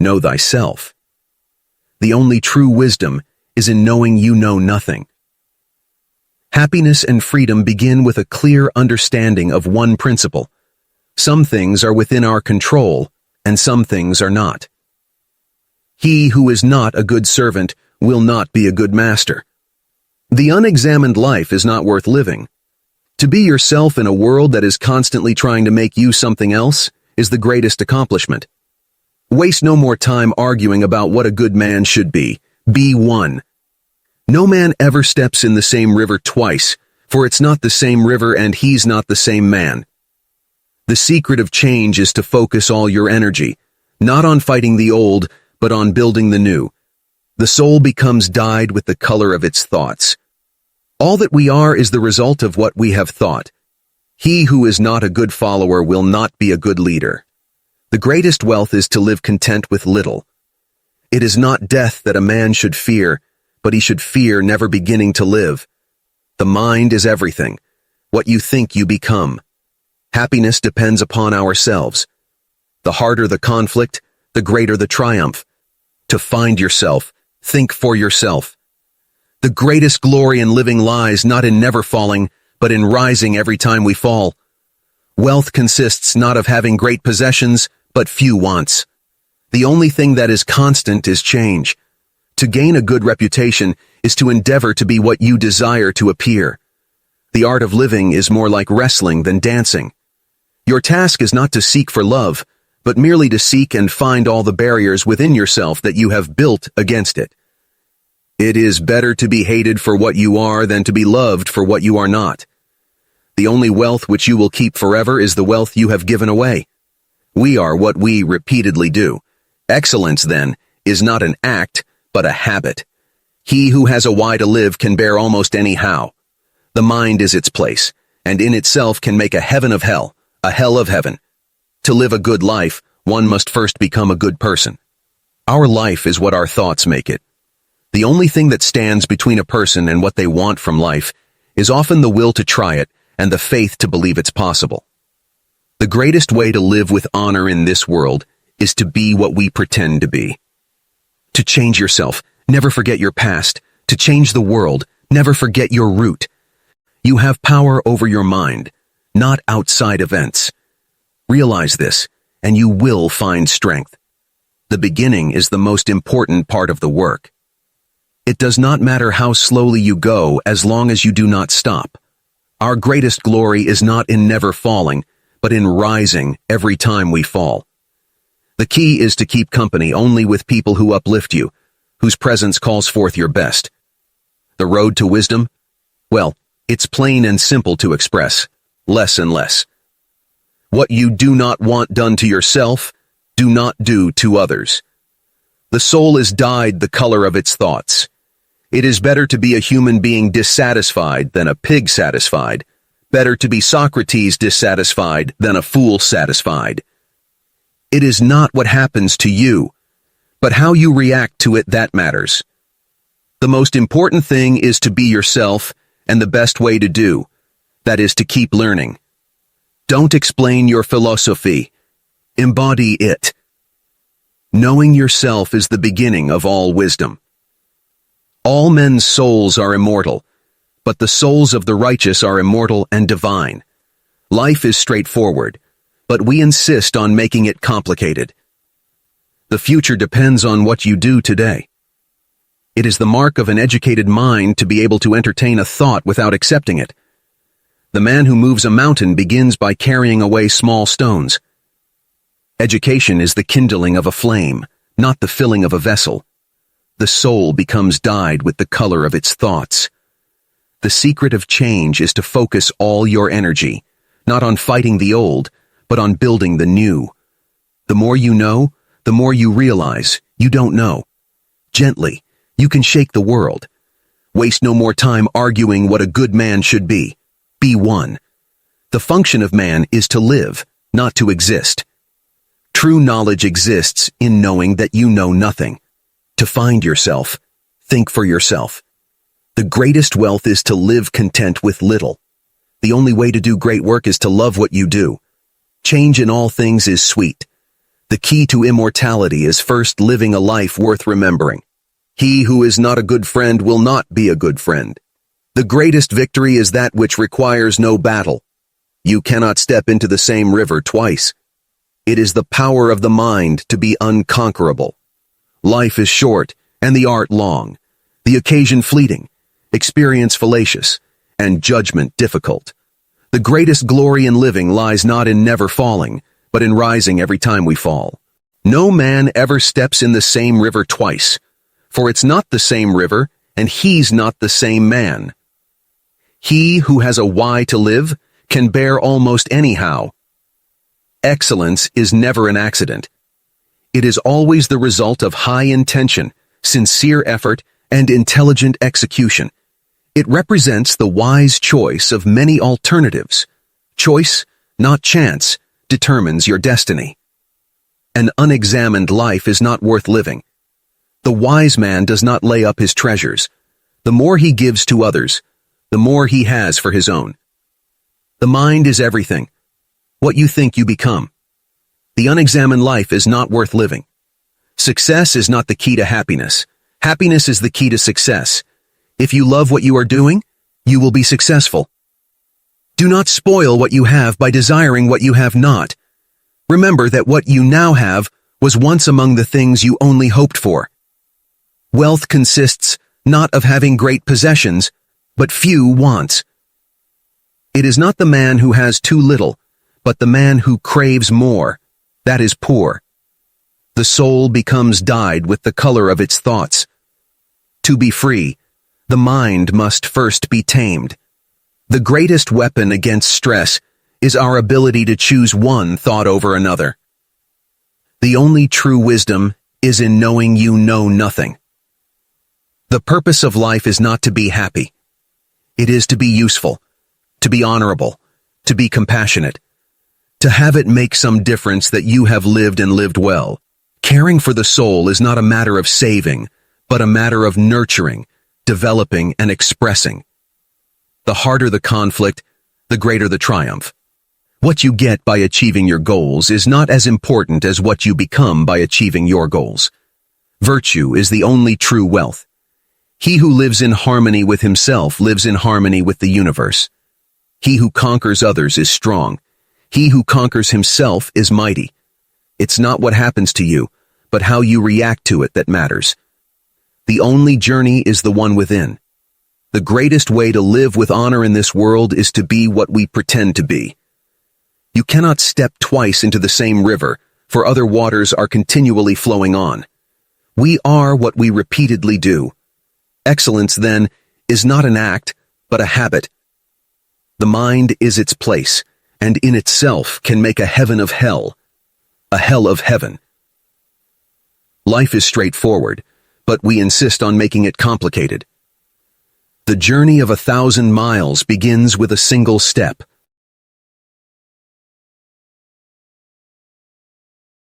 know thyself. The only true wisdom is in knowing you know nothing. Happiness and freedom begin with a clear understanding of one principle. Some things are within our control, and some things are not. He who is not a good servant will not be a good master. The unexamined life is not worth living. To be yourself in a world that is constantly trying to make you something else is the greatest accomplishment. Waste no more time arguing about what a good man should be. Be one. No man ever steps in the same river twice, for it's not the same river and he's not the same man. The secret of change is to focus all your energy, not on fighting the old, but on building the new. The soul becomes dyed with the color of its thoughts. All that we are is the result of what we have thought. He who is not a good follower will not be a good leader. The greatest wealth is to live content with little. It is not death that a man should fear, but he should fear never beginning to live. The mind is everything. What you think you become. Happiness depends upon ourselves. The harder the conflict, the greater the triumph. To find yourself, think for yourself. The greatest glory in living lies not in never falling, but in rising every time we fall. Wealth consists not of having great possessions, but few wants. The only thing that is constant is change. To gain a good reputation is to endeavor to be what you desire to appear. The art of living is more like wrestling than dancing. Your task is not to seek for love, but merely to seek and find all the barriers within yourself that you have built against it. It is better to be hated for what you are than to be loved for what you are not. The only wealth which you will keep forever is the wealth you have given away. We are what we repeatedly do. Excellence, then, is not an act, but a habit. He who has a why to live can bear almost any how. The mind is its place, and in itself can make a heaven of hell, a hell of heaven. To live a good life, one must first become a good person. Our life is what our thoughts make it. The only thing that stands between a person and what they want from life is often the will to try it and the faith to believe it's possible. The greatest way to live with honor in this world is to be what we pretend to be. To change yourself, never forget your past. To change the world, never forget your root. You have power over your mind, not outside events. Realize this, and you will find strength. The beginning is the most important part of the work. It does not matter how slowly you go as long as you do not stop. Our greatest glory is not in never falling, but in rising every time we fall. The key is to keep company only with people who uplift you, whose presence calls forth your best. The road to wisdom? Well, it's plain and simple to express, less and less. What you do not want done to yourself, do not do to others. The soul is dyed the color of its thoughts. It is better to be a human being dissatisfied than a pig satisfied. Better to be Socrates dissatisfied than a fool satisfied. It is not what happens to you, but how you react to it that matters. The most important thing is to be yourself, and the best way to do, that is to keep learning. Don't explain your philosophy. Embody it. Knowing yourself is the beginning of all wisdom. All men's souls are immortal, but the souls of the righteous are immortal and divine. Life is straightforward, but we insist on making it complicated. The future depends on what you do today. It is the mark of an educated mind to be able to entertain a thought without accepting it. The man who moves a mountain begins by carrying away small stones. Education is the kindling of a flame, not the filling of a vessel. The soul becomes dyed with the color of its thoughts. The secret of change is to focus all your energy, not on fighting the old, but on building the new. The more you know, the more you realize you don't know. Gently, you can shake the world. Waste no more time arguing what a good man should be. Be one. The function of man is to live, not to exist. True knowledge exists in knowing that you know nothing. To find yourself, think for yourself. The greatest wealth is to live content with little. The only way to do great work is to love what you do. Change in all things is sweet. The key to immortality is first living a life worth remembering. He who is not a good friend will not be a good friend. The greatest victory is that which requires no battle. You cannot step into the same river twice. It is the power of the mind to be unconquerable. Life is short, and the art long, the occasion fleeting, experience fallacious, and judgment difficult. The greatest glory in living lies not in never falling, but in rising every time we fall. No man ever steps in the same river twice, for it's not the same river, and he's not the same man. He who has a why to live can bear almost anyhow. Excellence is never an accident. It is always the result of high intention, sincere effort, and intelligent execution. It represents the wise choice of many alternatives. Choice, not chance, determines your destiny. An unexamined life is not worth living. The wise man does not lay up his treasures. The more he gives to others, the more he has for his own. The mind is everything. What you think you become. The unexamined life is not worth living. Success is not the key to happiness. Happiness is the key to success. If you love what you are doing, you will be successful. Do not spoil what you have by desiring what you have not. Remember that what you now have was once among the things you only hoped for. Wealth consists not of having great possessions, but few wants. It is not the man who has too little, but the man who craves more, that is poor. The soul becomes dyed with the color of its thoughts. To be free, the mind must first be tamed. The greatest weapon against stress is our ability to choose one thought over another. The only true wisdom is in knowing you know nothing. The purpose of life is not to be happy. It is to be useful, to be honorable, to be compassionate, to have it make some difference that you have lived and lived well. Caring for the soul is not a matter of saving, but a matter of nurturing, developing, and expressing. The harder the conflict, the greater the triumph. What you get by achieving your goals is not as important as what you become by achieving your goals. Virtue is the only true wealth. He who lives in harmony with himself lives in harmony with the universe. He who conquers others is strong. He who conquers himself is mighty. It's not what happens to you, but how you react to it that matters. The only journey is the one within. The greatest way to live with honor in this world is to be what we pretend to be. You cannot step twice into the same river, for other waters are continually flowing on. We are what we repeatedly do. Excellence, then, is not an act, but a habit. The mind is its place, and in itself can make a heaven of hell, a hell of heaven. Life is straightforward, but we insist on making it complicated. The journey of 1,000 miles begins with a single step.